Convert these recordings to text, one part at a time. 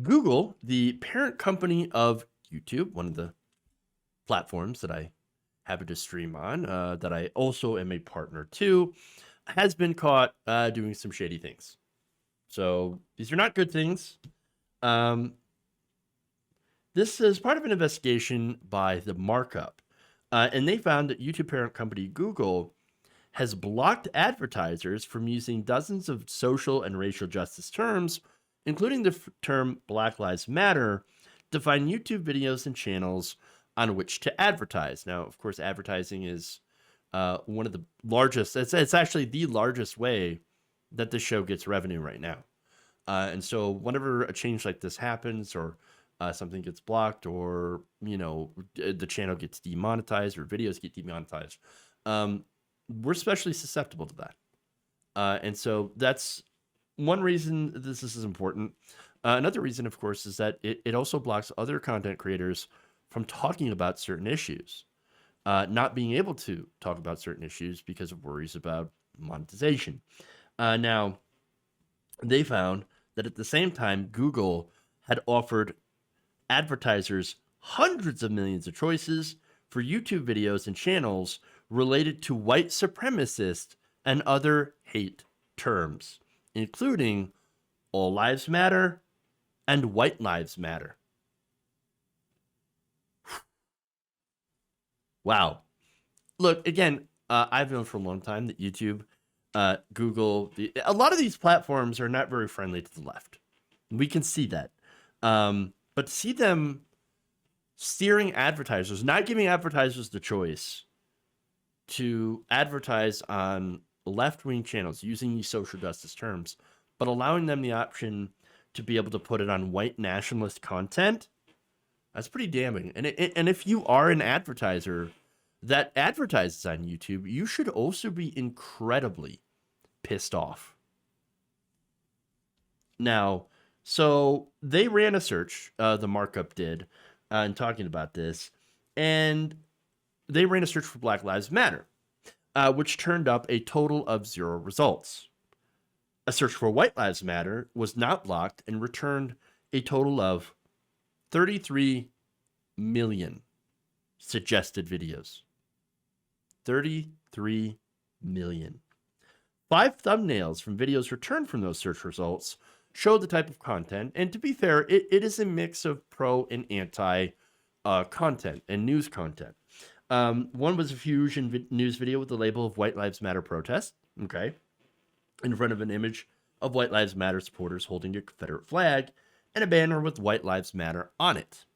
Google, the parent company of YouTube, one of the platforms that I happen to stream on, that I also am a partner to, has been caught doing some shady things. So these are not good things. This is part of an investigation by the Markup, and they found that YouTube parent company Google has blocked advertisers from using dozens of social and racial justice terms, including the term Black Lives Matter, to find YouTube videos and channels on which to advertise. Now, of course, advertising is one of the largest, it's actually the largest way that this show gets revenue right now. And so whenever a change like this happens, or something gets blocked, or, the channel gets demonetized, or videos get demonetized, we're especially susceptible to that. And so that's one reason this is important. Another reason, of course, is that it also blocks other content creators from talking about certain issues, not being able to talk about certain issues because of worries about monetization. Now, they found that at the same time, Google had offered advertisers hundreds of millions of choices for YouTube videos and channels related to white supremacist and other hate terms, including All Lives Matter and White Lives Matter. Wow. Look, again, I've known for a long time that YouTube, Google, a lot of these platforms are not very friendly to the left. We can see that. But to see them steering advertisers, not giving advertisers the choice to advertise on left-wing channels using these social justice terms, but allowing them the option to be able to put it on white nationalist content, that's pretty damning. And if you are an advertiser that advertises on YouTube, you should also be incredibly pissed off. Now, so they ran a search, the Markup did, in talking about this, and they ran a search for Black Lives Matter, which turned up a total of 0 results. A search for White Lives Matter was not blocked and returned a total of 33 million suggested videos. 33 million. 5 thumbnails from videos returned from those search results show the type of content, and to be fair, it is a mix of pro and anti content and news content. One was a fusion news video with the label of White Lives Matter protest, okay, in front of an image of White Lives Matter supporters holding a Confederate flag and a banner with White Lives Matter on it.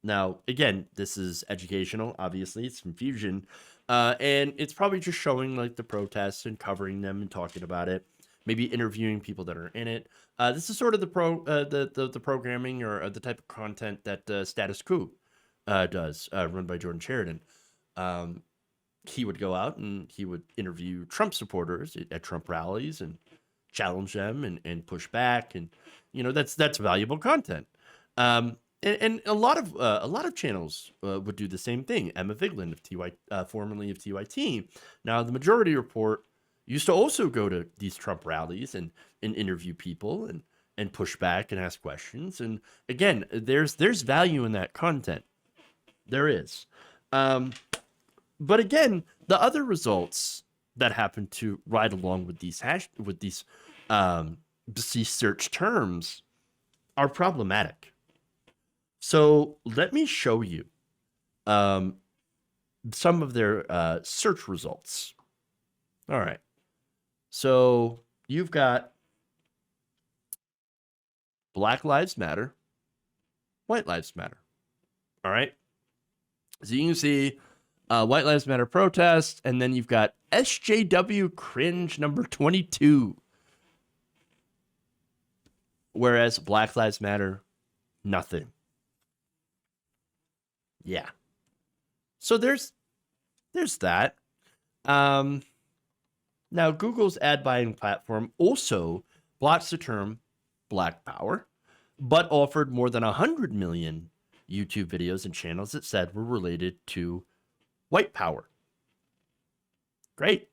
Now, again, this is educational, obviously, it's from Fusion, and it's probably just showing like the protests and covering them and talking about it, maybe interviewing people that are in it. This is sort of the programming, or the type of content that Status Quo does, run by Jordan Sheridan. He would go out and he would interview Trump supporters at Trump rallies and challenge them and push back, and that's valuable content. And a lot of channels would do the same thing. Emma Vigeland of formerly of TYT. Now, the Majority Report used to also go to these Trump rallies and interview people and push back and ask questions. And again, there's value in that content. There is. But again, the other results that happen to ride along with these search terms are problematic. So let me show you some of their search results. All right. So you've got Black Lives Matter, White Lives Matter. All right. So you can see White Lives Matter protest, and then you've got SJW cringe number 22. Whereas Black Lives Matter, nothing. Yeah. So there's that. Now, Google's ad buying platform also blocks the term Black Power, but offered more than 100 million YouTube videos and channels that said were related to white power. Great.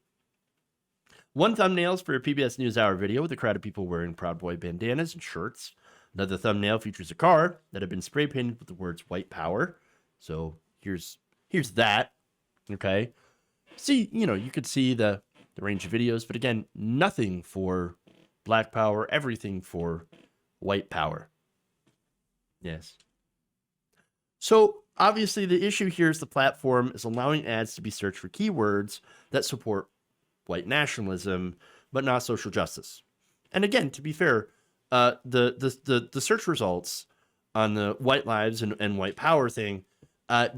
1 thumbnails for a PBS NewsHour video with a crowd of people wearing Proud Boy bandanas and shirts Another thumbnail features a car that had been spray painted with the words white power. So here's that. Okay. See, you could see the range of videos, but again, nothing for black power, everything for white power. Yes. So obviously the issue here is the platform is allowing ads to be searched for keywords that support white nationalism, but not social justice. And again, to be fair, the search results on the white lives and white power thing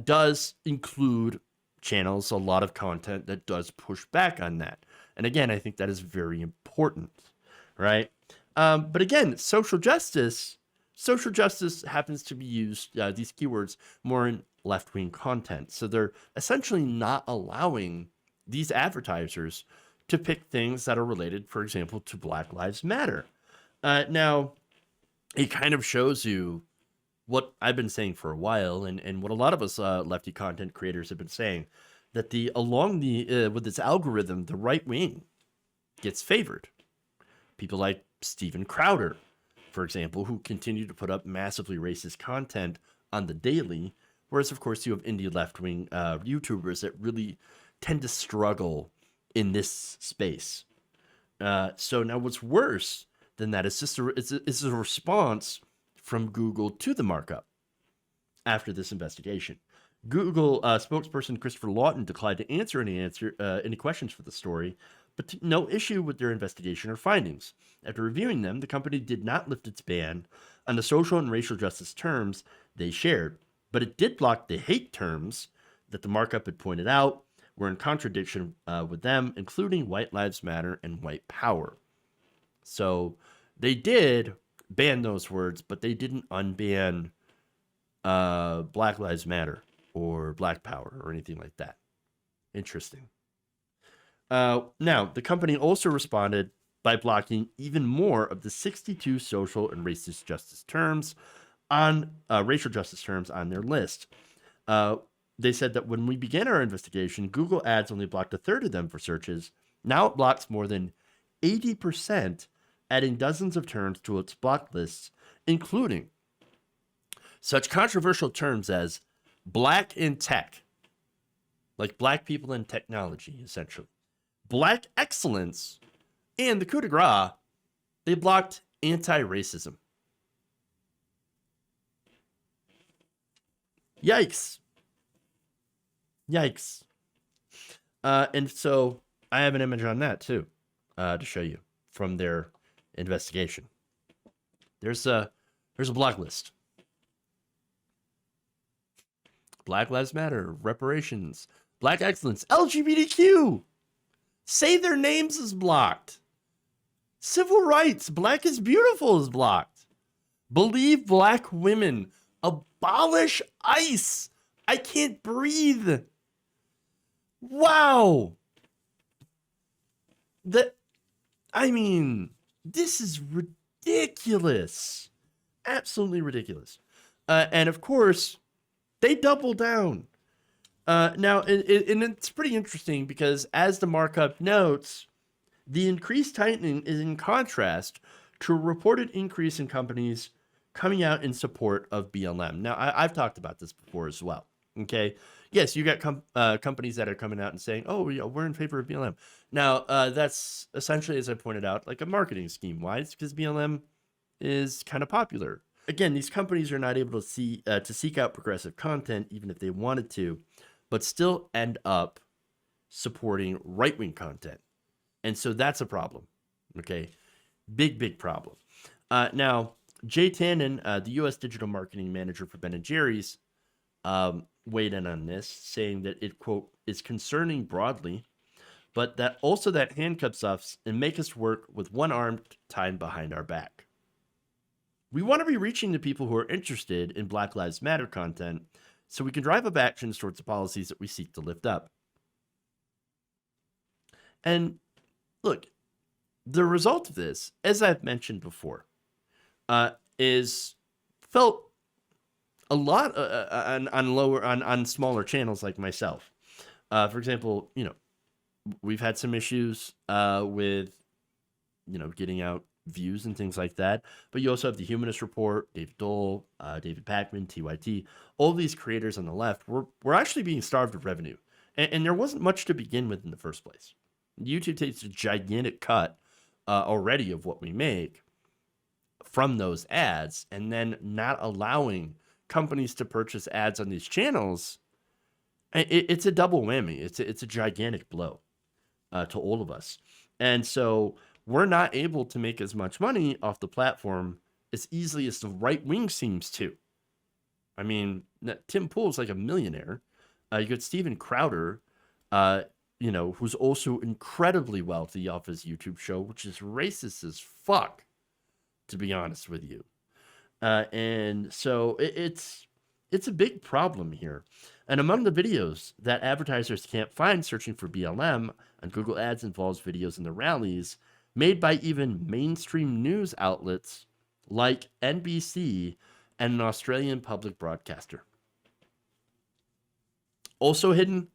does include channels, a lot of content that does push back on that. And again, I think that is very important, right? But again, social justice happens to be used, these keywords, more in left-wing content. So they're essentially not allowing these advertisers to pick things that are related, for example, to Black Lives Matter. Now, it kind of shows you what I've been saying for a while, and what a lot of us lefty content creators have been saying, that with this algorithm, the right wing gets favored. People like Steven Crowder, for example, who continue to put up massively racist content on the daily, whereas of course you have indie left-wing YouTubers that really tend to struggle in this space. So now what's worse than that is just it's a response from Google to the markup after this investigation. Google spokesperson Christopher Lawton declined to answer any questions for the story, but took no issue with their investigation or findings. After reviewing them, the company did not lift its ban on the social and racial justice terms they shared, but it did block the hate terms that the markup had pointed out were in contradiction with them, including White Lives Matter and white power. So they did ban those words, but they didn't unban Black Lives Matter or Black Power or anything like that. Interesting. Now, the company also responded by blocking even more of the 62 social and racial justice terms on racial justice terms on their list. They said that when we began our investigation, Google Ads only blocked a third of them for searches. Now it blocks more than 80%, adding dozens of terms to its block lists, including such controversial terms as black in tech, like black people in technology, essentially, black excellence, and the coup de grace, they blocked anti-racism. Yikes. Yikes. And so I have an image on that too, to show you from their investigation. There's a block list. Black Lives Matter, reparations, black excellence, LGBTQ. Say their names is blocked. Civil rights, black is beautiful is blocked. Believe black women. Abolish ICE. I can't breathe. Wow. This is ridiculous. Absolutely ridiculous. And of course, they double down. Now, and it's pretty interesting because as the markup notes, the increased tightening is in contrast to a reported increase in companies coming out in support of BLM. Now, I've talked about this before as well. Okay. Yes, you got companies that are coming out and saying, oh, we're in favor of BLM. Now, that's essentially, as I pointed out, like a marketing scheme. Why? It's because BLM is kind of popular. Again, these companies are not able to seek out progressive content, even if they wanted to, but still end up supporting right-wing content. And so that's a problem. Okay. Big problem. Now, Jay Tannen, the U.S. digital marketing manager for Ben & Jerry's, weighed in on this, saying that it, quote, is concerning broadly, but that also that handcuffs us and make us work with one arm tied behind our back. We want to be reaching the people who are interested in Black Lives Matter content so we can drive up actions towards the policies that we seek to lift up. And look, the result of this, as I've mentioned before, is felt a lot on smaller channels like myself. For example, we've had some issues with getting out views and things like that. But you also have the Humanist Report, David Dole, David Pakman, TYT. All these creators on the left were actually being starved of revenue. And there wasn't much to begin with in the first place. YouTube takes a gigantic cut already of what we make from those ads, and then not allowing companies to purchase ads on these channels. It's a double whammy. It's a gigantic blow to all of us. And so we're not able to make as much money off the platform as easily as the right wing seems to. I mean, Tim Pool's like a millionaire. You got Steven Crowder, who's also incredibly wealthy off his YouTube show, which is racist as fuck, to be honest with you. And so it's a big problem here. And among the videos that advertisers can't find searching for BLM on Google Ads involves videos in the rallies made by even mainstream news outlets like NBC and an Australian public broadcaster. Also hidden,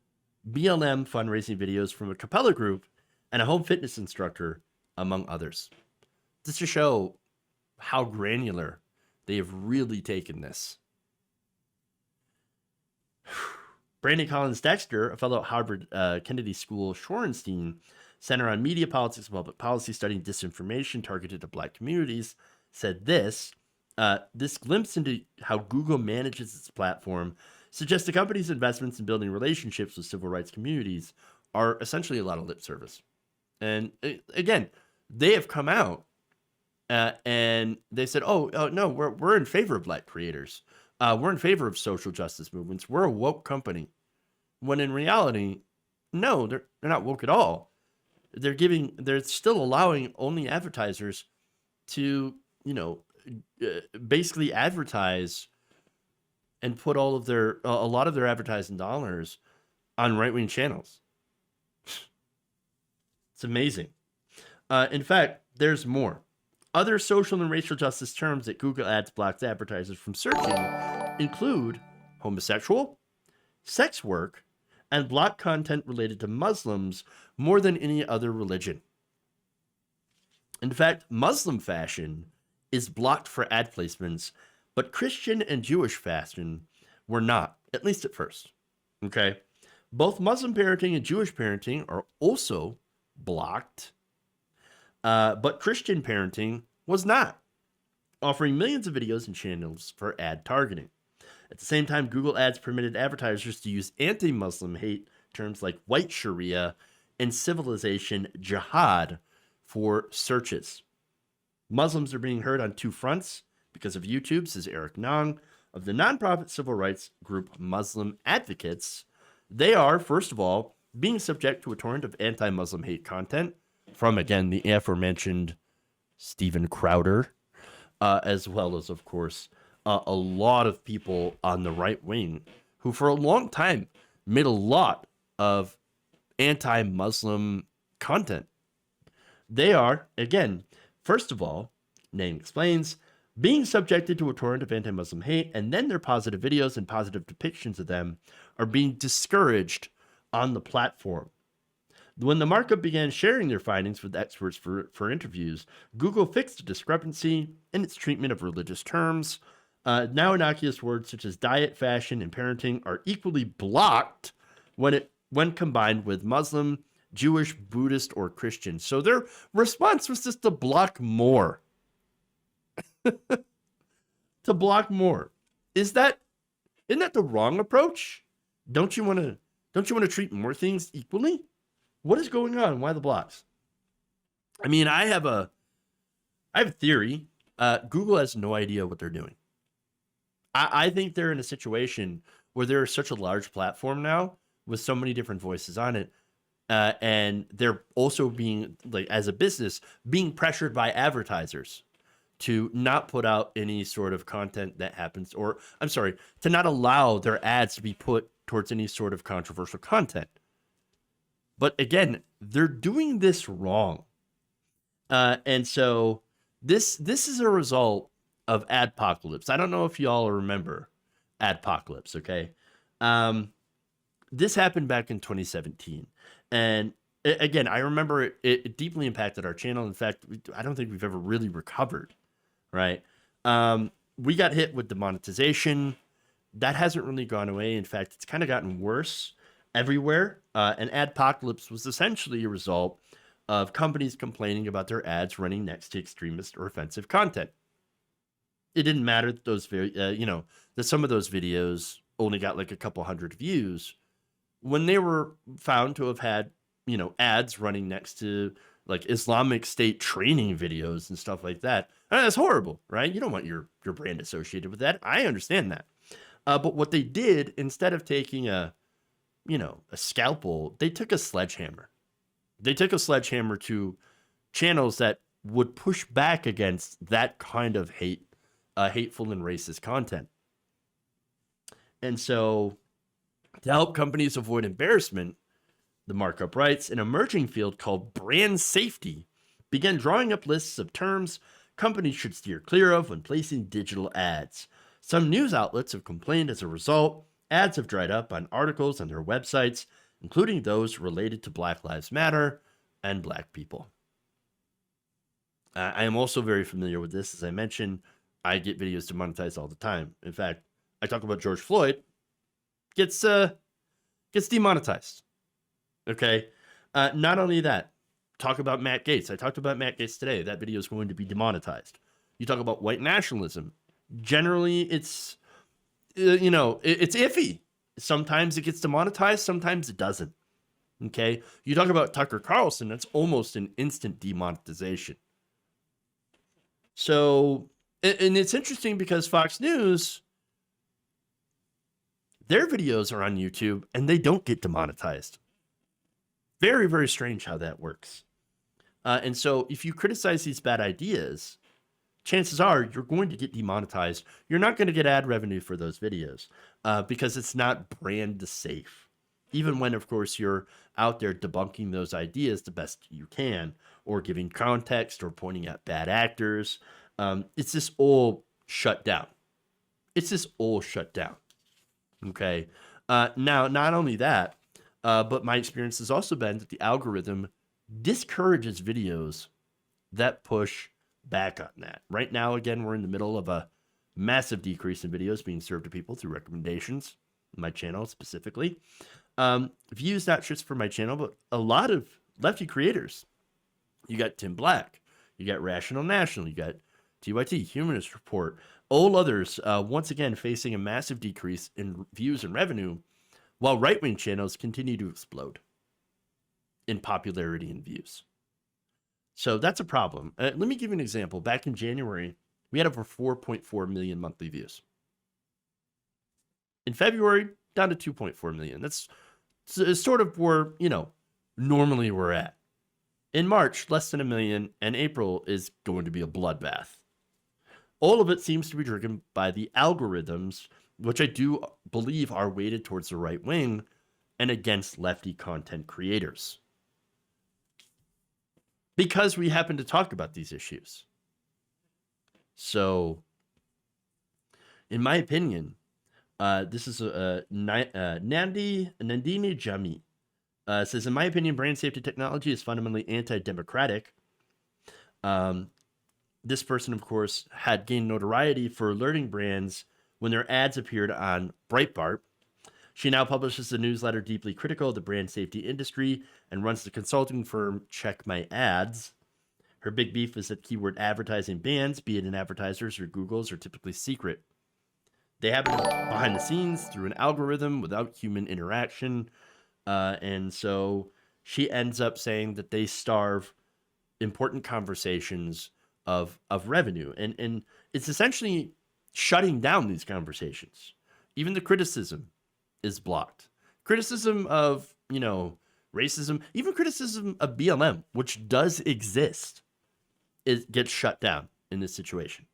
BLM fundraising videos from a Capella group and a home fitness instructor, among others. Just to show how granular they have really taken this. Brandy Collins Dexter, a fellow at Harvard Kennedy School Shorenstein Center on Media Politics and Public Policy studying disinformation targeted to Black communities, said this glimpse into how Google manages its platform suggests the company's investments in building relationships with civil rights communities are essentially a lot of lip service. And again, they have come out and they said, oh no, we're in favor of Black creators. We're in favor of social justice movements. We're a woke company. When in reality, no, they're not woke at all. They're still allowing only advertisers to, basically advertise and put all of a lot of their advertising dollars on right-wing channels. It's amazing. In fact, there's more. Other social and racial justice terms that Google Ads blocks advertisers from searching include homosexual, sex work, and block content related to Muslims more than any other religion. In fact, Muslim fashion is blocked for ad placements, but Christian and Jewish fashion were not, at least at first. Okay? Both Muslim parenting and Jewish parenting are also blocked, but Christian parenting was not, offering millions of videos and channels for ad targeting. At the same time, Google Ads permitted advertisers to use anti-Muslim hate terms like white Sharia and civilization jihad for searches. Muslims are being hurt on two fronts because of YouTube, says Eric Nong of the nonprofit civil rights group Muslim Advocates. They are, first of all, being subject to a torrent of anti-Muslim hate content from, again, the aforementioned Steven Crowder, as well as, of course, a lot of people on the right wing who for a long time made a lot of anti-Muslim content. They are, again, first of all, name explains, being subjected to a torrent of anti-Muslim hate, and then their positive videos and positive depictions of them are being discouraged on the platform. When the Markup began sharing their findings with experts for interviews, Google fixed the discrepancy in its treatment of religious terms. Now innocuous words such as diet, fashion, and parenting are equally blocked when combined with Muslim, Jewish, Buddhist, or Christian. So their response was just to block more. To block more. Isn't that the wrong approach? Don't you want to treat more things equally? What is going on? Why the blocks? I mean, I have a theory. Google has no idea what they're doing. I think they're in a situation where they're such a large platform now with so many different voices on it. And they're also being, like, as a business, being pressured by advertisers to not put out any sort of content that happens, or I'm sorry, to not allow their ads to be put towards any sort of controversial content. But again, they're doing this wrong. And so this is a result of Adpocalypse. I don't know if y'all remember Adpocalypse, okay? This happened back in 2017. And Again, I remember it deeply impacted our channel. In fact, I don't think we've ever really recovered, right? We got hit with demonetization. That hasn't really gone away. In fact, it's kind of gotten worse everywhere. And adpocalypse was essentially a result of companies complaining about their ads running next to extremist or offensive content. It didn't matter that those that some of those videos only got like a couple hundred views when they were found to have had ads running next to like Islamic State training videos and stuff like that. That's horrible, right? You don't want your brand associated with that. I understand that. But what they did, instead of taking a scalpel, they took a sledgehammer. They took a sledgehammer to channels that would push back against that kind of hateful and racist content. And so, to help companies avoid embarrassment, the Markup writes, an emerging field called brand safety began drawing up lists of terms companies should steer clear of when placing digital ads. Some news outlets have complained as a result. Ads have dried up on articles on their websites, including those related to Black Lives Matter and Black people. I am also very familiar with this. As I mentioned, I get videos to monetize all the time. In fact, I talk about George Floyd, gets demonetized. Okay. Not only that, talk about Matt Gaetz. I talked about Matt Gaetz today. That video is going to be demonetized. You talk about white nationalism. Generally, it's it's iffy. Sometimes it gets demonetized, sometimes it doesn't. Okay. You talk about Tucker Carlson, that's almost an instant demonetization. So, and it's interesting because Fox News, their videos are on YouTube and they don't get demonetized. Very, very strange how that works. And so if you criticize these bad ideas, chances are you're going to get demonetized. You're not going to get ad revenue for those videos because it's not brand safe. Even when, of course, you're out there debunking those ideas the best you can, or giving context or pointing out bad actors. It's just all shut down. Okay. Now, not only that, but my experience has also been that the algorithm discourages videos that push back on that. Right now, again, we're in the middle of a massive decrease in videos being served to people through recommendations, my channel specifically. Views not just for my channel, but a lot of lefty creators. You got Tim Black, you got Rational National, you got TYT, Humanist Report, all others, once again, facing a massive decrease in views and revenue, while right-wing channels continue to explode in popularity and views. So that's a problem. Let me give you an example. Back in January, we had over 4.4 million monthly views. In February, down to 2.4 million. That's sort of where, normally we're at. In March, less than a million, and April is going to be a bloodbath. All of it seems to be driven by the algorithms, which I do believe are weighted towards the right wing and against lefty content creators. Because we happen to talk about these issues. So, in my opinion, this is andynandini Jami. Says, in my opinion, brand safety technology is fundamentally anti-democratic. This person, of course, had gained notoriety for alerting brands when their ads appeared on Breitbart. She now publishes a newsletter deeply critical of the brand safety industry and runs the consulting firm Check My Ads. Her big beef is that keyword advertising bans, be it in Advertisers or Google's, are typically secret. They happen behind the scenes through an algorithm without human interaction. And so she ends up saying that they starve important conversations of revenue. And it's essentially shutting down these conversations. Even the criticism is blocked. Criticism of, racism, even criticism of BLM, which does exist, it gets shut down in this situation.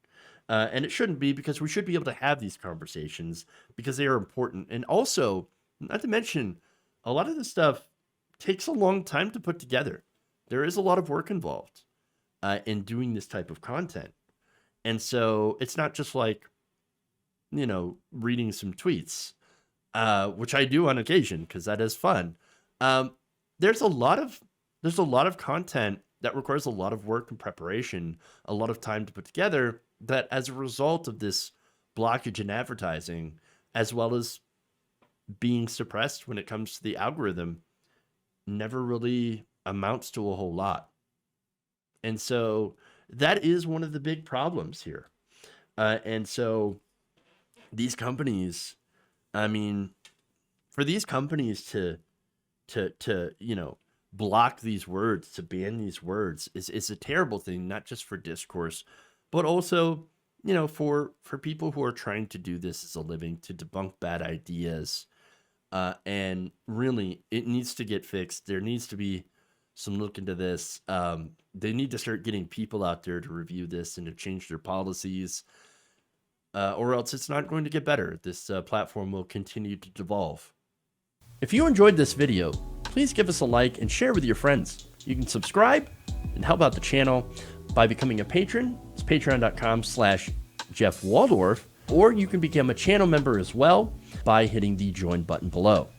And it shouldn't be, because we should be able to have these conversations because they are important. And also, not to mention, a lot of this stuff takes a long time to put together. There is a lot of work involved in doing this type of content. And so it's not just like, reading some tweets, which I do on occasion because that is fun. There's a lot of there's a lot of content that requires a lot of work and preparation, a lot of time to put together, that as a result of this blockage in advertising, as well as being suppressed when it comes to the algorithm, never really amounts to a whole lot. And so that is one of the big problems here. And so these companies, I mean, for these companies to block these words, to ban these words is a terrible thing, not just for discourse, but also, for people who are trying to do this as a living, to debunk bad ideas. And really, it needs to get fixed. There needs to be some look into this. They need to start getting people out there to review this and to change their policies, or else it's not going to get better. This platform will continue to devolve. If you enjoyed this video, please give us a like and share with your friends. You can subscribe and help out the channel by becoming a patron. It's patreon.com/Jeff Waldorf, or you can become a channel member as well by hitting the join button below.